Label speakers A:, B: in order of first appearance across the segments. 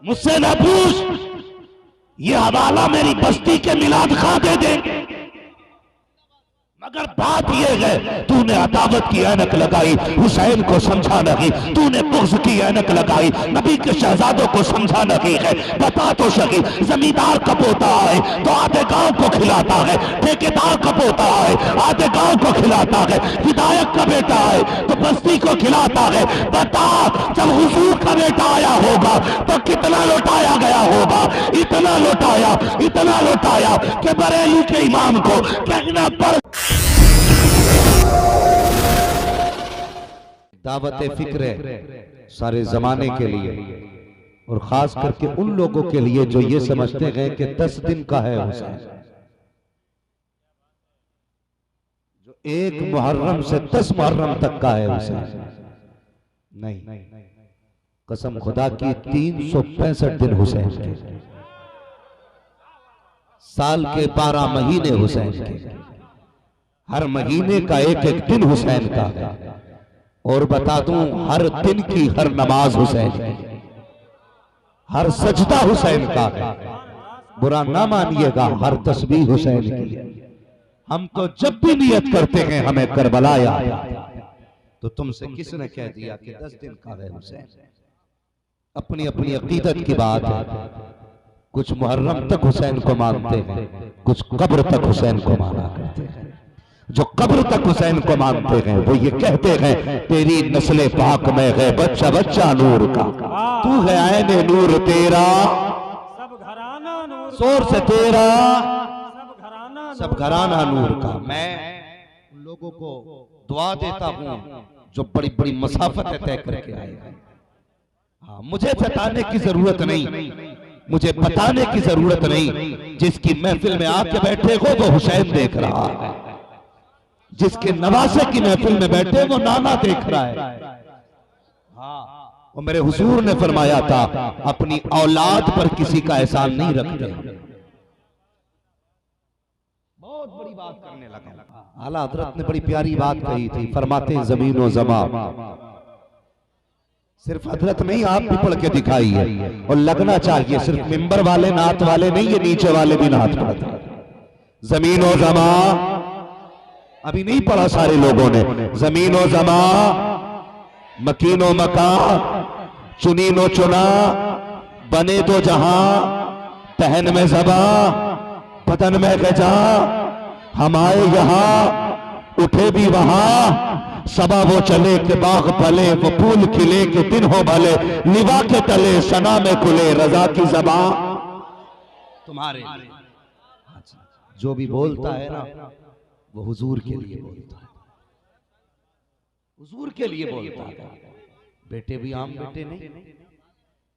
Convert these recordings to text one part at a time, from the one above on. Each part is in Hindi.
A: मुझसे न पूछ, ये हवाला मेरी बस्ती के मिलाद खां दे देंगे, मगर बात यह है तूने अदावत की ऐनक लगाई, हुसैन को समझा नहीं, तूने बुग़्ज़ की ऐनक लगाई, नबी के शहजादों को समझा नहीं है। बता तो सही, जमींदार का पोता है तो आधे गांव को खिलाता है, ठेकेदार का पोता है आधे गांव को खिलाता है, विधायक का बेटा है तो बस्ती को खिलाता है। बता, जब हुजूर का बेटा आया होगा तो कितना लौटाया गया होगा? इतना लौटाया कि बरेली के इमाम को कहना पड़।
B: दावत फिक्र सारे जमाने के लिए और खास करके उन लोगों के लिए जो ये समझते हैं कि 10 दिन का है हुसैन, जो 1 मुहर्रम से 10 मुहर्रम तक का है हुसैन। नहीं, कसम खुदा की 365 दिन हुसैन के, साल के 12 महीने हुसैन के, हर महीने का एक एक दिन हुसैन का है। और बता दूं, हर दिन की हर नमाज हुसैन की, हर सजदा हुसैन का है। बुरा ना मानिएगा, हर तस्बीह हुसैन की। हम तो जब भी नियत करते हैं हमें करबला याद, तो तुमसे किसने कह दिया कि 10 दिन का है हुसैन? अपनी अपनी अकीदत की बात है। कुछ मुहर्रम तक हुसैन को मानते हैं, कुछ कब्र तक हुसैन को माना करते हैं। जो कब्र तक हुसैन को मानते हैं वो ये कहते हैं, तेरी नस्ल पाक में है बच्चा बच्चा नूर का, तू है आईने नूर तेरा,
C: सब घराना नूर,
B: शोर से तेरा
C: सब
B: घराना नूर का। मैं उन लोगों को दुआ देता हूं जो बड़ी बड़ी मसाफत तय करके आए हैं। हाँ, मुझे बताने की जरूरत नहीं, मुझे बताने की जरूरत नहीं। जिसकी महफिल में आके बैठे हो वो हुसैन देख रहा है, जिसके नवासे की महफिल में बैठे वो नाना देख रहा है। हाँ, और मेरे हुजूर ने फरमाया था, अपनी औलाद पर किसी का एहसान नहीं रखते। बहुत बड़ी बात करने लगा। आला हजरत ने बड़ी प्यारी बात कही थी, फरमाते जमीन और जमा, सिर्फ हजरत नहीं आप भी पढ़ के दिखाई है, और लगना चाहिए सिर्फ मिंबर वाले नात वाले नहीं, ये नीचे वाले भी नात पढ़ते। जमीन और जमा अभी नहीं पढ़ा सारे लोगों ने। जमीन और जमा, मकीनो मका, चुनीनो चुना, बने दो जहां, तहन में जबा, बदन में गजा, हम आए यहां उठे भी वहां, सबा वो चले के बाग फले, वो फूल खिले के दिन हो भले, निभा के तले सना में खुले, रजा की जबा तुम्हारे। जो भी बोलता है ना वो हुजूर के लिए बोलता है, हुजूर के लिए बोलता है। बेटे भी आम बेटे नहीं,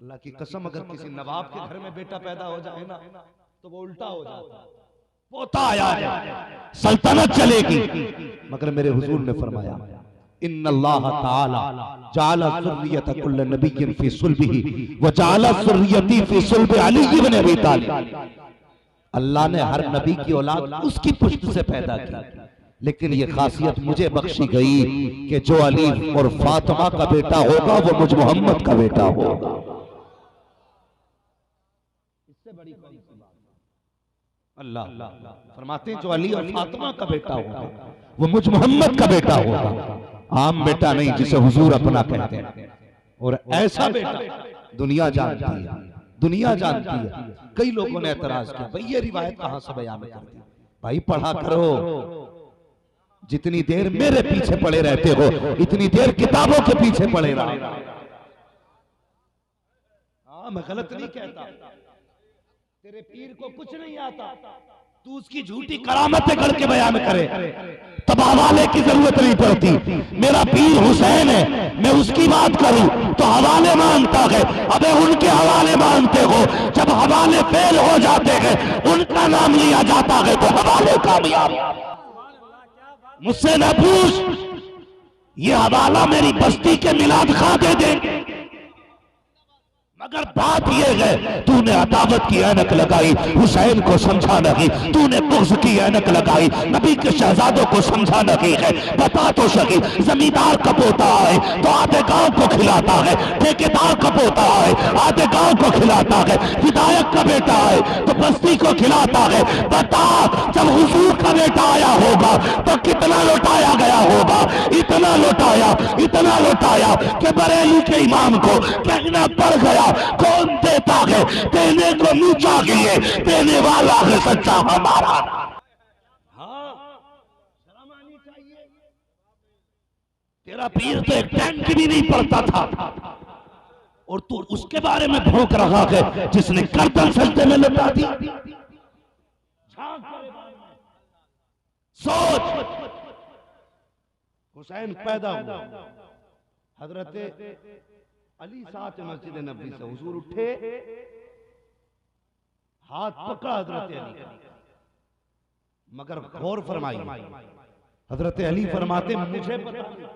B: अल्लाह की कसम, अगर किसी नवाब के घर में बेटा पैदा हो जाए ना तो वो उल्टा हो जाता है, पोता आया है सल्तनत चलेगी। मगर मेरे हुजूर ने फरमाया, इन्नल्लाह ताला जअला ज़ुर्रियत कुल्ल नबिय्यिन फी सुल्बिही व जअला ज़ुर्रियती फी सुल्बि अली इब्न अबी तालिब। अल्लाह ने हर नबी की औलाद उसकी पुश्त से पैदा की, लेकिन ये खासियत मुझे बख्शी गई कि जो अली और फातिमा का बेटा होगा वो मुझ मोहम्मद का बेटा होगा। इससे बड़ी कौन सी बात? अल्लाह फरमाते हैं जो अली और फातिमा का बेटा होगा वो मुझ मोहम्मद का बेटा होगा, आम बेटा नहीं जिसे हुजूर अपना कहते हैं। और ऐसा बेटा दुनिया जानती है, दुनिया जानती है। कई लोगों ने एतराज किया, भाई ये रिवायत कहां से बयान कर दी? भाई पढ़ा करो, जितनी देर मेरे पीछे पड़े रहते हो इतनी देर किताबों के पीछे पड़े रहो। हाँ, मैं गलत नहीं कहता, तेरे पीर को कुछ नहीं आता, तू उसकी झूठी करामतें करके बयान करे तब हवाले की जरूरत नहीं पड़ती। मेरा पीर हुसैन है, मैं उसकी बात करूं तो हवाले मानता है। अबे उनके हवाले मानते हो, जब हवाले फेल हो जाते हैं उनका नाम लिया जाता है तो हवाले कामयाब। मुझसे न पूछ, ये हवाला मेरी बस्ती के मिलाद खां दे देंगे,
A: मगर बात यह है तूने अदावत की ऐनक लगाई, हुसैन को समझा नहीं, तूने बुग़्ज़ की ऐनक लगाई, नबी के शहजादों को समझा नहीं है। बता तो सही, जमींदार का पोता आए तो आधे गांव को खिलाता है, ठेकेदार का पोता आए आधे गांव को खिलाता है, विधायक का बेटा आए तो बस्ती को खिलाता है। बता जब हुजूर का बेटा आया होगा तो कितना लौटाया गया होगा? इतना लौटाया कि बरेली के इमाम को कहना पड़ गया, कौन देता है? देने को नीचा किए, देने वाला है सच्चा हमारा। तेरा पीर तो एक टैंक भी नहीं पड़ता था और तू उसके बारे में भौंक रहा है जिसने गर्दन सजदे में लगा दी। सोच,
B: हुसैन पैदा हुआ, हजरत अली साथ मस्जिद नबी से हुजूर उठे, हाथ पकड़ा हजरत अली का, मगर गौर फरमाई, हजरत अली फरमाते मुझे पता नहीं,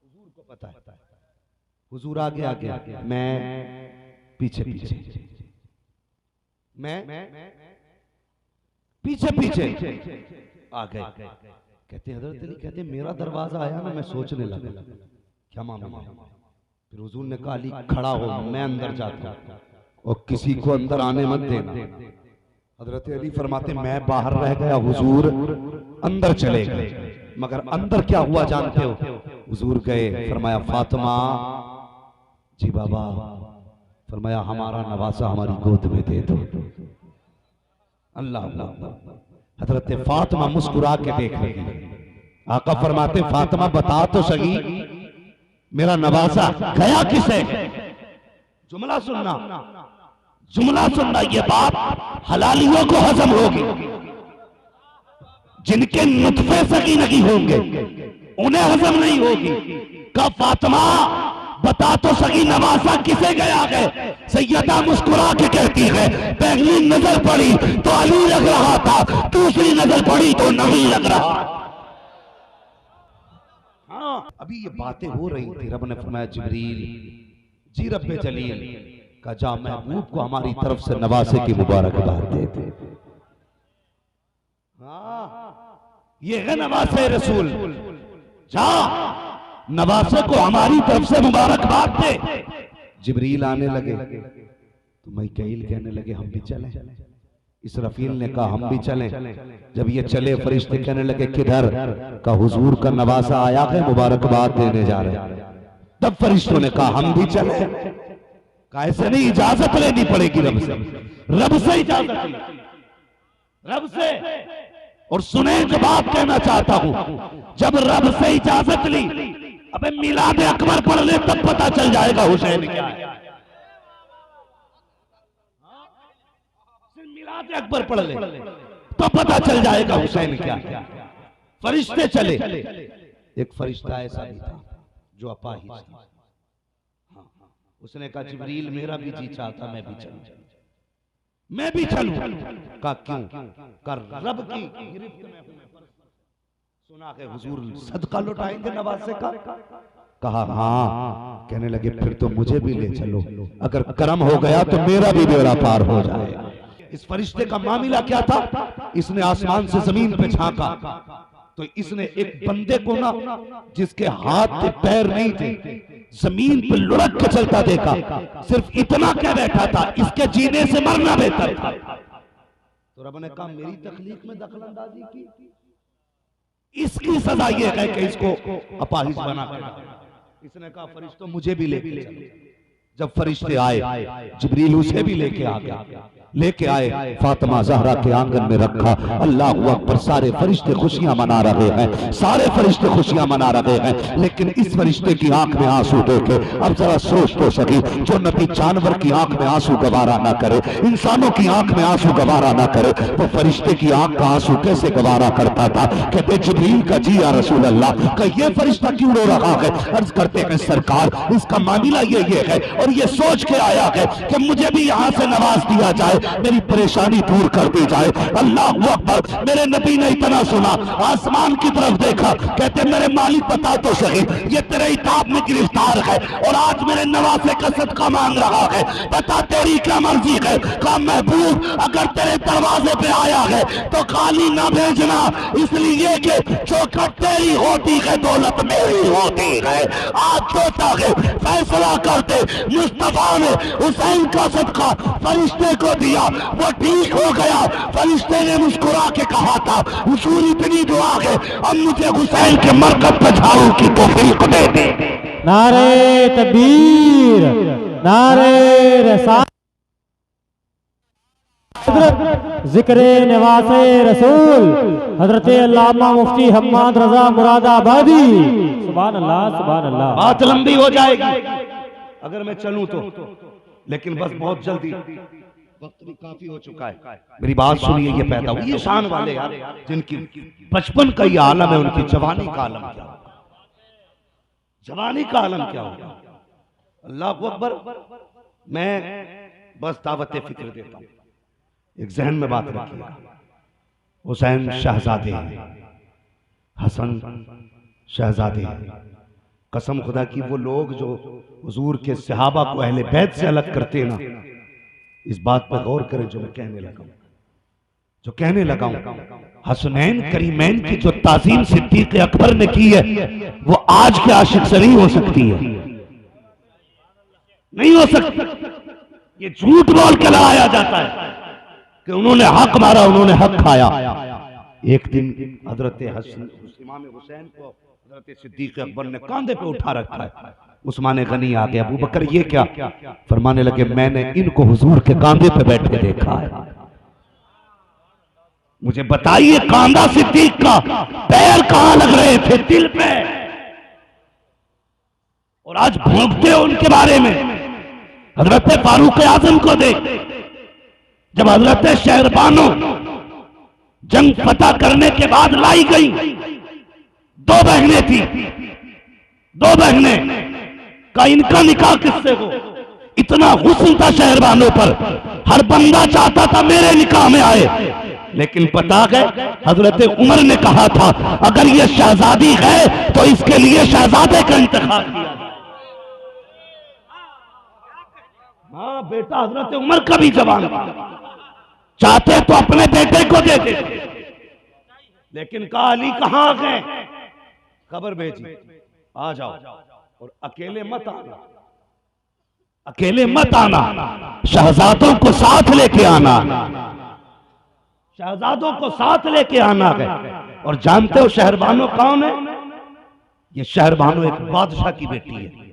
B: हुजूर को पता है। हुजूर आगे आगे, मैं पीछे पीछे, मैं पीछे पीछे आ गए। कहते हजरत अली कहते मेरा दरवाजा आया ना, मैं सोचने लगा क्या मामला है। फिर हुजूर ने कहा अली खड़ा हो, मैं अंदर जाता हूं और किसी को अंदर आने मत देना। हजरत अली फरमाते मैं बाहर रह गया, हुजूर अंदर चले गए। मगर अंदर क्या हुआ जानते हो? हुजूर गए, फरमाया फातिमा जी बाबा, फरमाया हमारा नवासा हमारी गोद में दे दो। अल्लाह अल्लाह। हजरत फातिमा मुस्कुरा के देख रही, आका फरमाते फातिमा बता तो सही मेरा नवासा
A: गया किसे?
B: जुमला सुनना,
A: जुमला सुनना, ये बात हलालियों को हजम होगी, जिनके नुत्फे सही नहीं होंगे उन्हें हजम नहीं होगी। का फातिमा बता तो सही नवासा किसे गया है? सैयदा मुस्कुरा के कहती है पहली नजर पड़ी तो अली लग रहा था, दूसरी नजर पड़ी तो नहीं लग रहा।
B: अभी ये बातें हो रही थी, रब ने फरमाया जिब्रील जी रब्बे जलील का जा महबूब को हमारी तरफ से नवासे की मुबारकबाद दे दे।
A: ये है नवासे रसूल, जा नवासे को हमारी तरफ से मुबारकबाद दे।
B: जिब्रील आने लगे तो मीकाईल कहने लगे हम भी चलें। इसराफील ने कहा हम भी चलें। जब ये चले फरिश्ते कहने लगे किधर? का हुजूर का नवासा आया है, मुबारकबाद देने जा रहे हैं। तब फरिश्तों ने कहा हम भी चलें।
A: कैसे नहीं, इजाजत लेनी पड़ेगी रब से, रब से इजाजत, रब से। और सुने एक बात कहना चाहता हूं, जब रब से इजाजत ली, अबे मिलाद अकबर पढ़ ले तब पता चल जाएगा हुसैन क्या है। मिलाद अकबर पढ़ ले तो पता चल जाएगा हुसैन क्या है। फरिश्ते चले,
B: एक फरिश्ता ऐसा भी था जो अपाहिज था। उसने कहा जिब्रील मेरा भी जी चाहता मैं भी चलूं,
A: मैं भी चलूं।
B: का क्यों? कर रब की गिरफ्त में हूं। सुना के हुजूर सदका लौटाएंगे नवासे का? कहा हाँ। कहने लगे फिर तो मुझे भी ले चलो, अगर करम हो गया तो मेरा भी बेड़ा पार हो जाएगा। इस फरिश्ते का मामला क्या था? इसने आसमान से जमीन पे झांका तो इसने एक बंदे को ना, जिसके हाथ के पैर नहीं थे, जमीन पर लुढ़क के चलता देखा। सिर्फ इतना क्या बैठा था, इसके जीने से मरना बेहतर था। तो रब ने कहा मेरी तखलीक में दखलंदाजी की,
A: इसकी सजा ये है कि इसको
B: अपाहिज बना कर। इसने कहा फरिश्तों मुझे भी लेके चलो। जब फरिश्ते आए जिब्रील उसे भी लेके आ गया, लेके आए फातिमा ज़हरा के आंगन में रखा। अल्लाह अकबर। सारे फरिश्ते खुशियां मना रहे हैं, सारे फरिश्ते खुशियां मना रहे हैं, लेकिन इस फरिश्ते की आंख में आंसू देखे। अब जरा सोच तो सकी, जो नबी जानवर की आंख में आंसू गवारा ना करे, इंसानों की आंख में आंसू गवारा ना करे, वो फरिश्ते की आंख का आंसू कैसे गवारा करता था? कहते जिब्रील का जी या रसूल अल्लाह, का ये फरिश्ता क्यों रो रहा है? अर्ज करते हैं सरकार इसका मामला ये है और ये सोच के आया है कि मुझे भी यहां से नवाज दिया जाए,
A: मेरी परेशानी दूर कर दी जाए। अल्लाह अकबर। मेरे नबी ने इतना सुना, आसमान की तरफ देखा, कहते मेरे मालिक बता तो सही, ये तेरे इताब में गिरफ्तार है और आज मेरे नवासे का सदका मांग रहा है, बता तेरी क्या मर्जी है। कहा महबूब अगर तेरे दरवाजे पे आया है तो खाली ना भेजना, इसलिए कि चौखट तेरी होती है, दौलत मेरी होती है। आज सोता है फैसला करते, मुस्तफा ने हुसैन का सदका फरिश्ते को दिया, वो ठीक हो गया। फरिश्ते ने मुस्कुरा के कहा था हुजूर इतनी दुआ है, अब मुझे हुसैन के मरकज पे झाड़ू की तौफीक दे दे।
C: नारे तकबीर, नारे रसा, जिक्र नवासे रसूल हजरत अल्लामा मुफ्ती हम्माद रजा मुरादाबादी। सुभान अल्लाह, सुभान अल्लाह।
B: बात लंबी हो जाएगी अगर मैं चलूं तो, लेकिन बस बहुत जल्दी, वक्त भी काफी हो चुका है। मेरी बात सुनिए, ये पैदा हुई ये शान वाले यार जिनकी बचपन का ये आलम है, उनकी जवानी का आलम क्या होगा, जवानी का आलम क्या होगा। अल्लाह अकबर। मैं बस दावत फिक्र देता हूं, एक जहन में बात रखिएगा। हुसैन शहजादे, हसन शहजादे, कसम खुदा की वो लोग जो हुजूर के सहाबा को अहले बैत से अलग करते ना, इस बात पर गौर करें जो मैं कहने लगा हूं, जो कहने लगा हूं। हसनैन करीमैन की जो ताजीम सिद्दीक अकबर ने की है, वो आज के आशिक से नहीं हो सकती है, नहीं हो सकती। ये झूठ बोल के लगाया जाता है कि उन्होंने हक मारा, उन्होंने हक खाया। एक दिन हजरत इमाम हुसैन को हजरत सिद्दीक अकबर ने कांधे पे उठा रखा है। उस्मान गनी आ गया, अबू बकर ये क्या? फरमाने लगे मैंने इनको हुजूर के कांधे पे बैठे देखा है। मुझे बताइए कांधा सिद्दीक का पैर कहां लग रहे थे? दिल पे। और आज भोंकते हो उनके बारे में। हजरत फारूक आजम को देख, जब हजरत शहरबानो जंग फतह करने के बाद लाई गई, दो बहनें थी, दो बहनें का इनका निकाह किससे हो? इतना हुस्न था शहरबानों पर, हर बंदा चाहता था मेरे निकाह में आए। लेकिन पता गए हजरत उमर ने कहा था अगर ये शहजादी है तो इसके लिए शहजादे का इंतखाब किया। हाँ बेटा, हजरत उमर का भी जवान था, चाहते तो अपने बेटे को देते, लेकिन कहा अली कहां आ गए? खबर भेजी आ जाओ, और अकेले मत आना, अकेले मत आना, शहजादों को साथ लेके आना, शहजादों को साथ लेके आना है। और जानते हो शहरबानो कौन है? ये शहरबानो एक बादशाह की बेटी है।